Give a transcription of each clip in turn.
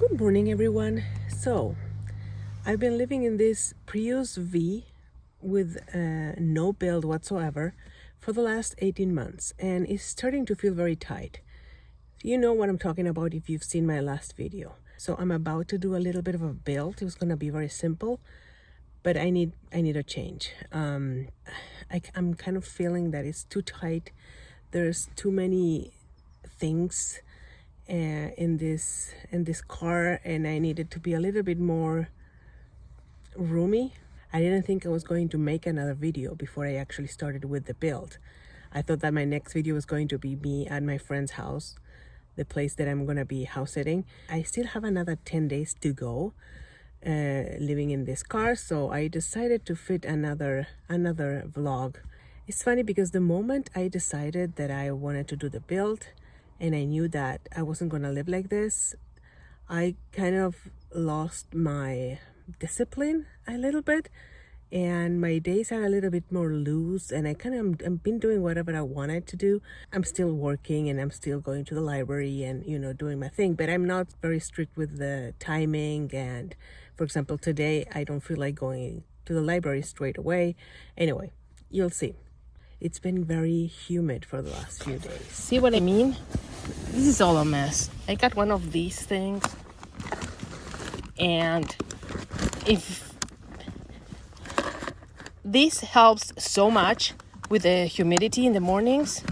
Good morning, everyone. So, I've been living in this Prius V with no build whatsoever for the last 18 months, and it's starting to feel very tight. You know what I'm talking about if you've seen my last video. So I'm about to do a little bit of a build. It was going to be very simple, but I need a change. I'm kind of feeling that it's too tight. There's too many things in this car, and I needed to be a little bit more roomy. I didn't think I was going to make another video before I actually started with the build. I thought that my next video was going to be me at my friend's house, the place that I'm gonna be house sitting. I still have another 10 days to go living in this car, so I decided to fit another vlog. It's funny because the moment I decided that I wanted to do the build and I knew that I wasn't gonna live like this, I kind of lost my discipline a little bit, and my days are a little bit more loose, and I've been doing whatever I wanted to do. I'm still working and I'm still going to the library and doing my thing, but I'm not very strict with the timing. And for example, today I don't feel like going to the library straight away. Anyway, you'll see. It's been very humid for the last few days. See what I mean? This is all a mess. I got one of these things, and if this helps so much with the humidity in the mornings.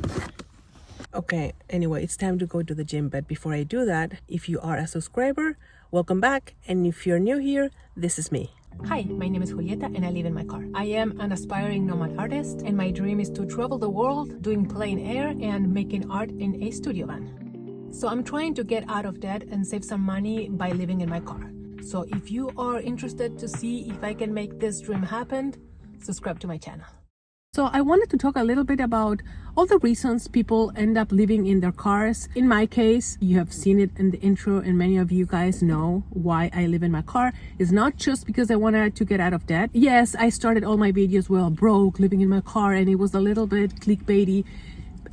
Okay, anyway, it's time to go to the gym, but before I do that, if you are a subscriber, welcome back, and if you're new here, this is me. Hi, my name is Julieta and I live in my car. I am an aspiring nomad artist, and my dream is to travel the world doing plein air and making art in a studio van. So I'm trying to get out of debt and save some money by living in my car. So if you are interested to see if I can make this dream happen, subscribe to my channel. So I wanted to talk a little bit about all the reasons people end up living in their cars. In my case, you have seen it in the intro, and many of you guys know why I live in my car. It's not just because I wanted to get out of debt. Yes, I started all my videos, well, broke, living in my car, and it was a little bit clickbaity.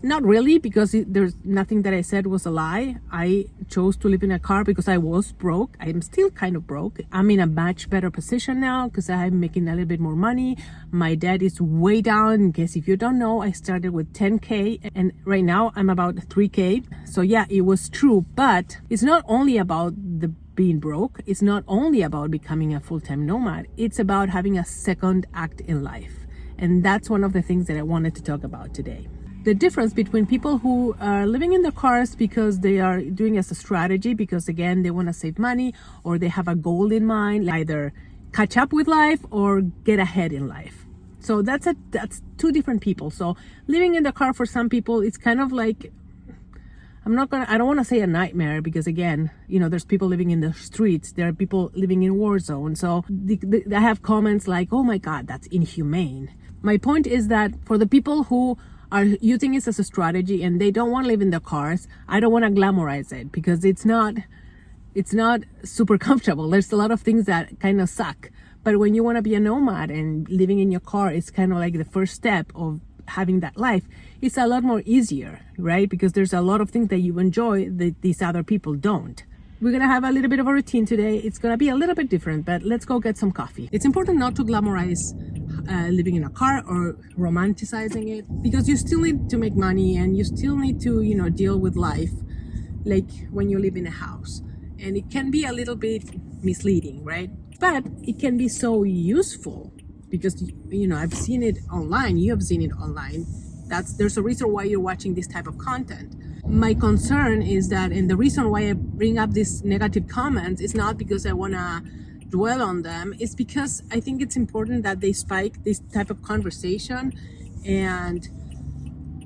Not really, because there's nothing that I said was a lie. I chose to live in a car because I was broke. I'm still kind of broke. I'm in a much better position now because I'm making a little bit more money. My debt is way down. In case if you don't know, I started with 10K and right now I'm about 3K. So yeah, it was true, but it's not only about the being broke. It's not only about becoming a full-time nomad. It's about having a second act in life. And that's one of the things that I wanted to talk about today. The difference between people who are living in their cars because they are doing as a strategy, because again, they want to save money, or they have a goal in mind, either catch up with life or get ahead in life. So that's two different people. So living in the car for some people, it's kind of like, I don't want to say a nightmare, because again, there's people living in the streets. There are people living in war zones. So I have comments like, oh my God, that's inhumane. My point is that for the people who are using it as a strategy and they don't want to live in their cars, I don't want to glamorize it, because it's not super comfortable. There's a lot of things that kind of suck. But when you want to be a nomad and living in your car, it's kind of like the first step of having that life. It's a lot more easier, right? Because there's a lot of things that you enjoy that these other people don't. We're going to have a little bit of a routine today. It's going to be a little bit different, but let's go get some coffee. It's important not to glamorize living in a car or romanticizing it, because you still need to make money and you still need to, deal with life like when you live in a house. And it can be a little bit misleading, right? But it can be so useful because, I've seen it online. You have seen it online. There's a reason why you're watching this type of content. My concern is that, and the reason why I bring up these negative comments is not because I want to dwell on them, it's because I think it's important that they spike this type of conversation and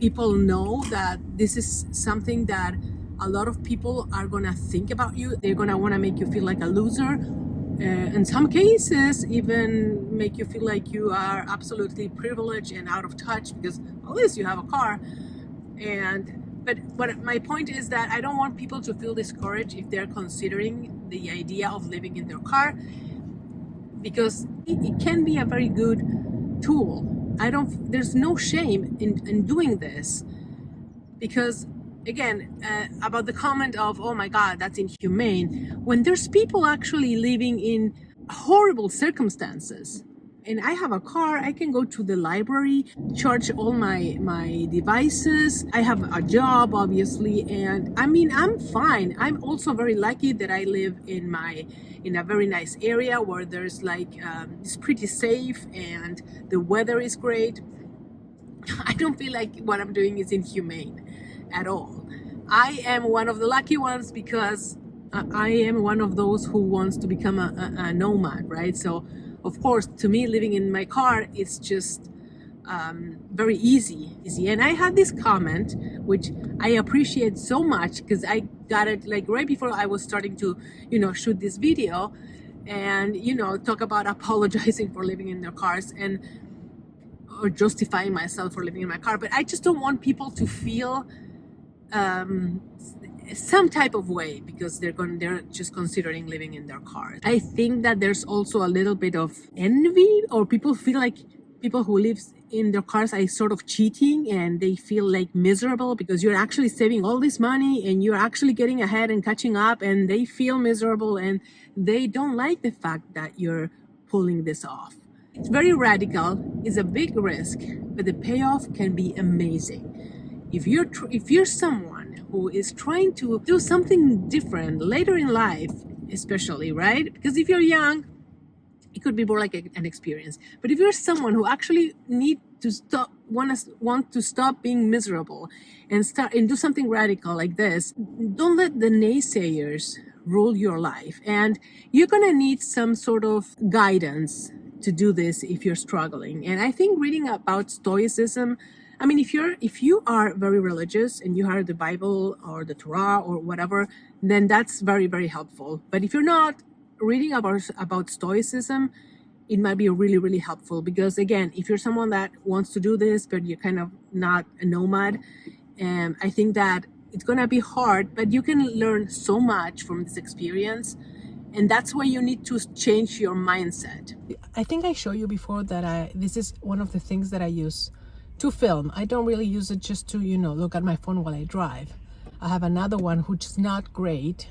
people know that this is something that a lot of people are going to think about you. They're going to want to make you feel like a loser. In some cases, even make you feel like you are absolutely privileged and out of touch because at least you have a car. But my point is that I don't want people to feel discouraged if they're considering the idea of living in their car, because it can be a very good tool. There's no shame in doing this, because again, about the comment of, oh my God, that's inhumane, when there's people actually living in horrible circumstances. And I have a car, I can go to the library, charge all my devices. I have a job, obviously, and I mean, I'm fine. I'm also very lucky that I live in a very nice area where there's like, it's pretty safe and the weather is great. I don't feel like what I'm doing is inhumane at all. I am one of the lucky ones because I am one of those who wants to become a nomad, right? So, of course, to me, living in my car, it's just very easy. And I had this comment, which I appreciate so much because I got it like right before I was starting to, shoot this video and, talk about apologizing for living in their cars or justifying myself for living in my car. But I just don't want people to feel some type of way because they're just considering living in their cars. I think that there's also a little bit of envy, or people feel like people who live in their cars are sort of cheating and they feel like miserable because you're actually saving all this money and you're actually getting ahead and catching up, and they feel miserable and they don't like the fact that you're pulling this off. It's very radical, it's a big risk, but the payoff can be amazing. If you're someone who is trying to do something different later in life, especially, right? Because if you're young, it could be more like an experience. But if you're someone who actually want to stop being miserable and do something radical like this, don't let the naysayers rule your life. And you're gonna need some sort of guidance to do this if you're struggling. And I think reading about Stoicism, I mean, if you are very religious and you have the Bible or the Torah or whatever, then that's very, very helpful. But if you're not, reading about Stoicism, it might be really, really helpful because, again, if you're someone that wants to do this, but you're kind of not a nomad, I think that it's going to be hard, but you can learn so much from this experience. And that's why you need to change your mindset. I think I showed you before that this is one of the things that I use to film. I don't really use it just to, look at my phone while I drive. I have another one which is not great.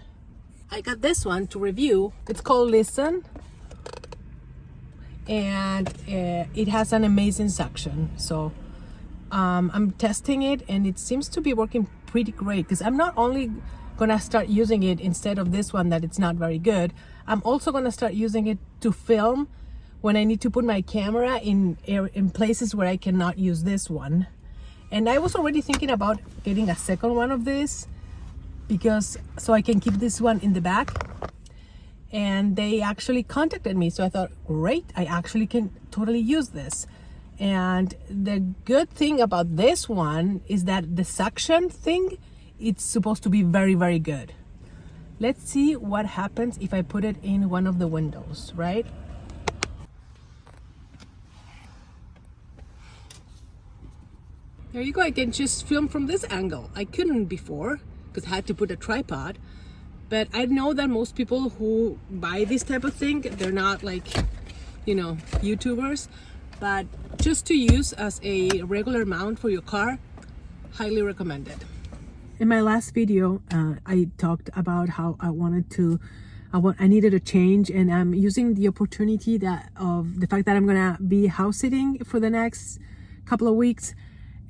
I got this one to review. It's called LISEN, and it has an amazing suction. So I'm testing it, and it seems to be working pretty great because I'm not only gonna start using it instead of this one that it's not very good. I'm also gonna start using it to film when I need to put my camera in places where I cannot use this one. And I was already thinking about getting a second one of this so I can keep this one in the back. And they actually contacted me, so I thought, great, I actually can totally use this. And the good thing about this one is that the suction thing, it's supposed to be very, very good. Let's see what happens if I put it in one of the windows, right? There you go. I can just film from this angle. I couldn't before because I had to put a tripod. But I know that most people who buy this type of thing, they're not like, YouTubers. But just to use as a regular mount for your car, highly recommended. In my last video, I talked about how I needed a change, and I'm using the opportunity of the fact that I'm gonna be house sitting for the next couple of weeks,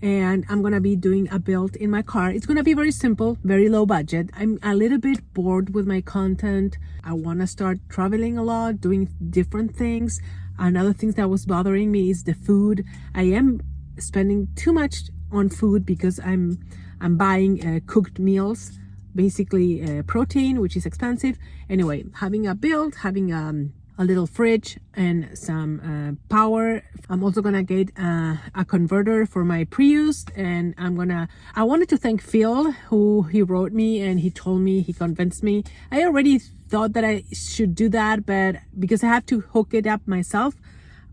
and I'm gonna be doing a build in my car. It's gonna be very simple, very low budget. I'm a little bit bored with my content. I wanna start traveling a lot, doing different things. Another thing that was bothering me is the food. I am spending too much on food because I'm buying cooked meals, basically protein, which is expensive. Anyway, having a build, having a little fridge and some power. I'm also gonna get a converter for my Prius, and I wanted to thank Phil, who he wrote me and he convinced me. I already thought that I should do that, but because I have to hook it up myself,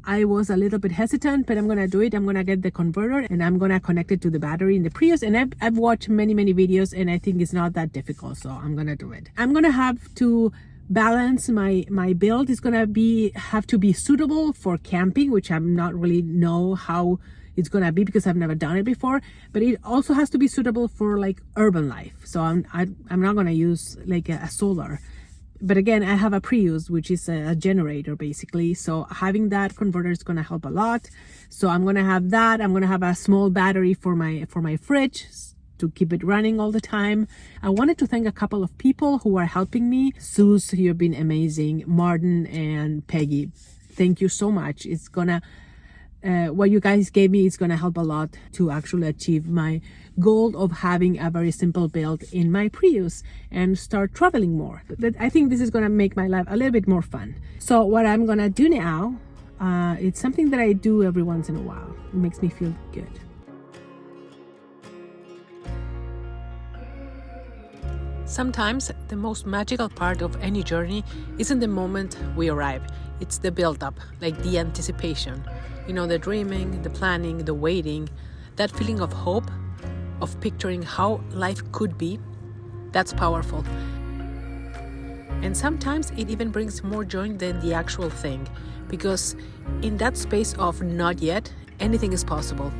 I was a little bit hesitant, but I'm gonna do it. I'm gonna get the converter and I'm gonna connect it to the battery in the Prius. And I've watched many videos, and I think it's not that difficult, so I'm gonna do it. I'm gonna have to balance my build. Is gonna have to be suitable for camping, which I'm not really know how it's gonna be, because I've never done it before. But it also has to be suitable for like urban life. So I'm not gonna use like a solar. But again, I have a Prius, which is a generator basically. So having that converter is gonna help a lot. So I'm gonna have that. I'm gonna have a small battery for my fridge to keep it running all the time. I wanted to thank a couple of people who are helping me. Suze, you've been amazing. Martin and Peggy, thank you so much. It's gonna, what you guys gave me is gonna help a lot to actually achieve my goal of having a very simple build in my Prius and start traveling more. But I think this is gonna make my life a little bit more fun. So what I'm gonna do now, it's something that I do every once in a while. It makes me feel good. Sometimes the most magical part of any journey isn't the moment we arrive. It's the build-up, like the anticipation. You know, the dreaming, the planning, the waiting, that feeling of hope, of picturing how life could be. That's powerful. And sometimes it even brings more joy than the actual thing, because in that space of not yet, anything is possible.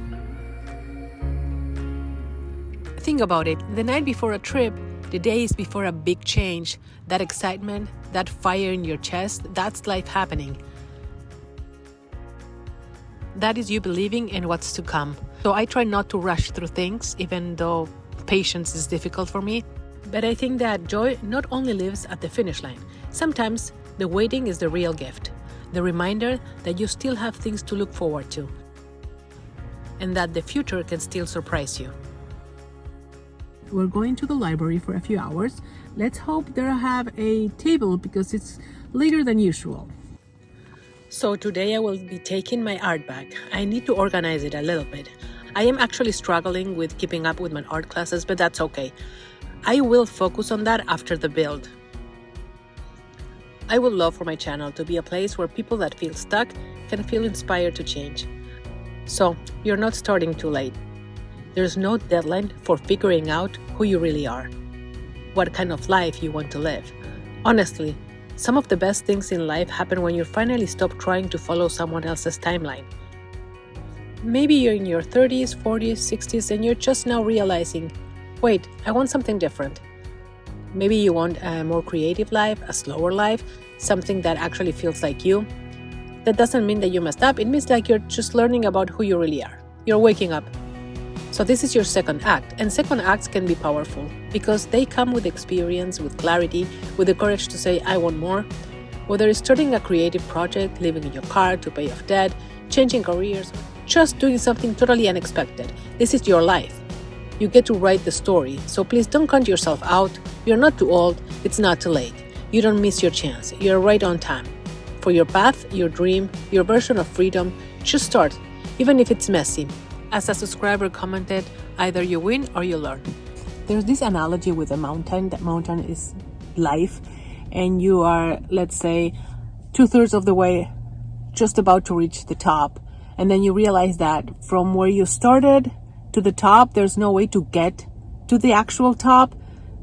Think about it. The night before a trip, the days before a big change, that excitement, that fire in your chest, that's life happening. That is you believing in what's to come. So I try not to rush through things, even though patience is difficult for me. But I think that joy not only lives at the finish line. Sometimes the waiting is the real gift. The reminder that you still have things to look forward to. And that the future can still surprise you. We're going to the library for a few hours. Let's hope they'll have a table because it's later than usual. So today I will be taking my art bag. I need to organize it a little bit. I am actually struggling with keeping up with my art classes, but that's okay. I will focus on that after the build. I would love for my channel to be a place where people that feel stuck can feel inspired to change. So you're not starting too late. There's no deadline for figuring out who you really are, what kind of life you want to live. Honestly, some of the best things in life happen when you finally stop trying to follow someone else's timeline. Maybe you're in your 30s, 40s, 60s, and you're just now realizing, wait, I want something different. Maybe you want a more creative life, a slower life, something that actually feels like you. That doesn't mean that you messed up. It means like you're just learning about who you really are. You're waking up. So this is your second act, and second acts can be powerful because they come with experience, with clarity, with the courage to say, I want more. Whether it's starting a creative project, living in your car to pay off debt, changing careers, just doing something totally unexpected. This is your life. You get to write the story, so please don't count yourself out. You're not too old, it's not too late. You don't miss your chance, you're right on time. For your path, your dream, your version of freedom, just start, even if it's messy. As a subscriber commented, either you win or you learn. There's this analogy with a mountain. That mountain is life, and you are, let's say, 2/3 of the way just about to reach the top. And then you realize that from where you started to the top, there's no way to get to the actual top.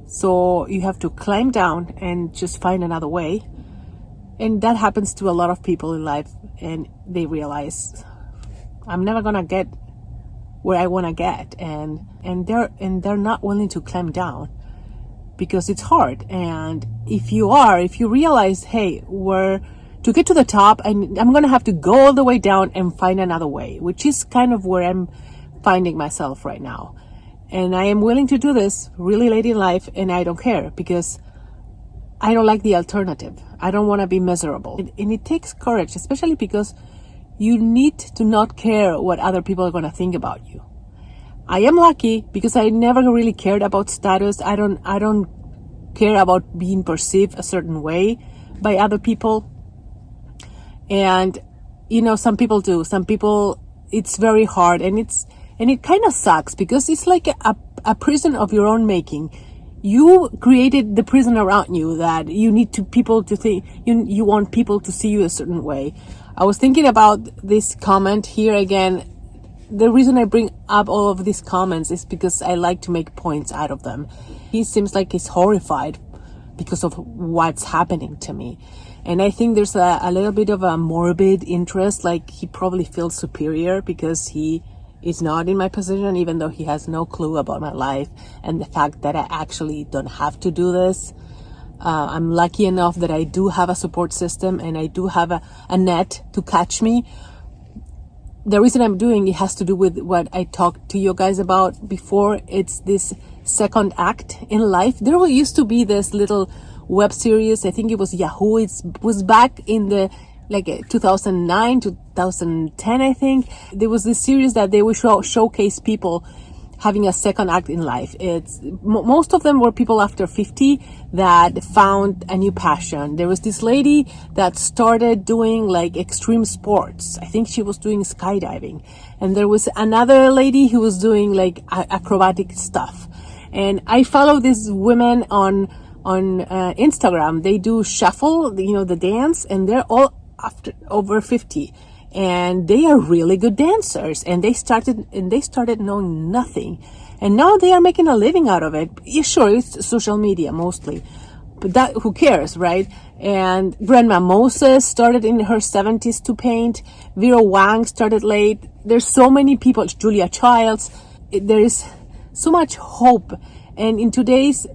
So you have to climb down and just find another way. And that happens to a lot of people in life, and they realize, I'm never gonna get where I want to get, and they're not willing to climb down because it's hard. And if you realize, hey, to get to the top, and I'm gonna have to go all the way down and find another way, which is kind of where I'm finding myself right now. And I am willing to do this really late in life, and I don't care because I don't like the alternative. I don't want to be miserable, and it takes courage, especially because you need to not care what other people are going to think about you. I am lucky because I never really cared about status. I don't care about being perceived a certain way by other people. And some people do. Some people, it's very hard, and it kind of sucks because it's like a prison of your own making. You created the prison around you that you need people to think, you want people to see you a certain way. I was thinking about this comment here again. The reason I bring up all of these comments is because I like to make points out of them. He seems like he's horrified because of what's happening to me. And I think there's a little bit of a morbid interest, like he probably feels superior because he is not in my position, even though he has no clue about my life and the fact that I actually don't have to do this. I'm lucky enough that I do have a support system and I do have a net to catch me. The reason I'm doing it has to do with what I talked to you guys about before. It's this second act in life. There used to be this little web series, I think it was Yahoo. It was back in the 2009, 2010, I think. There was this series that they would showcase people having a second act in life. It's most of them were people after 50 that found a new passion. There was this lady that started doing like extreme sports. I think she was doing skydiving, and there was another lady who was doing like acrobatic stuff. And I follow these women on Instagram. They do shuffle, the dance, and they're all after over 50. And they are really good dancers, and they started knowing nothing, and now they are making a living out of it. Yeah, sure, it's social media mostly, but that, who cares, right? And Grandma Moses started in her 70s to paint. Vera Wang started late. There's so many people. Julia Childs. There is so much hope, and in today's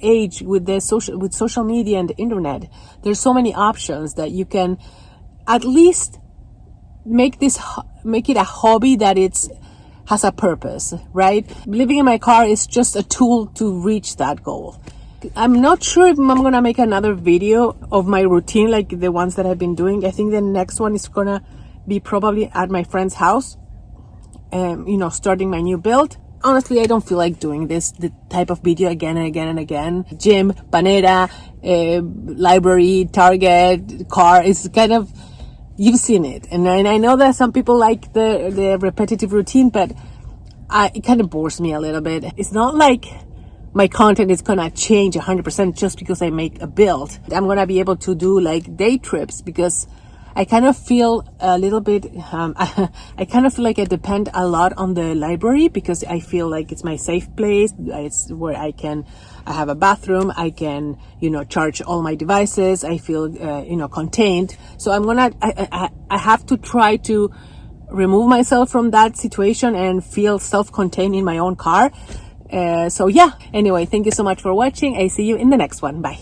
age with social media and the internet, there's so many options that you can at least make it a hobby that has a purpose, right? Living in my car is just a tool to reach that goal. I'm not sure if I'm gonna make another video of my routine like the ones that I've been doing. I think the next one is gonna be probably at my friend's house, starting my new build. Honestly, I don't feel like doing the type of video again and again and again. Gym, Panera, library, Target, car. It's kind of, you've seen it, and I know that some people like the repetitive routine, but it kind of bores me a little bit. It's not like my content is gonna change 100% just because I make a build. I'm gonna be able to do like day trips because I kind of feel a little bit, I kind of feel like I depend a lot on the library because I feel like it's my safe place. It's where I have a bathroom. I can, charge all my devices. I feel, contained. So I have to try to remove myself from that situation and feel self-contained in my own car. So yeah, anyway, thank you so much for watching. I see you in the next one. Bye.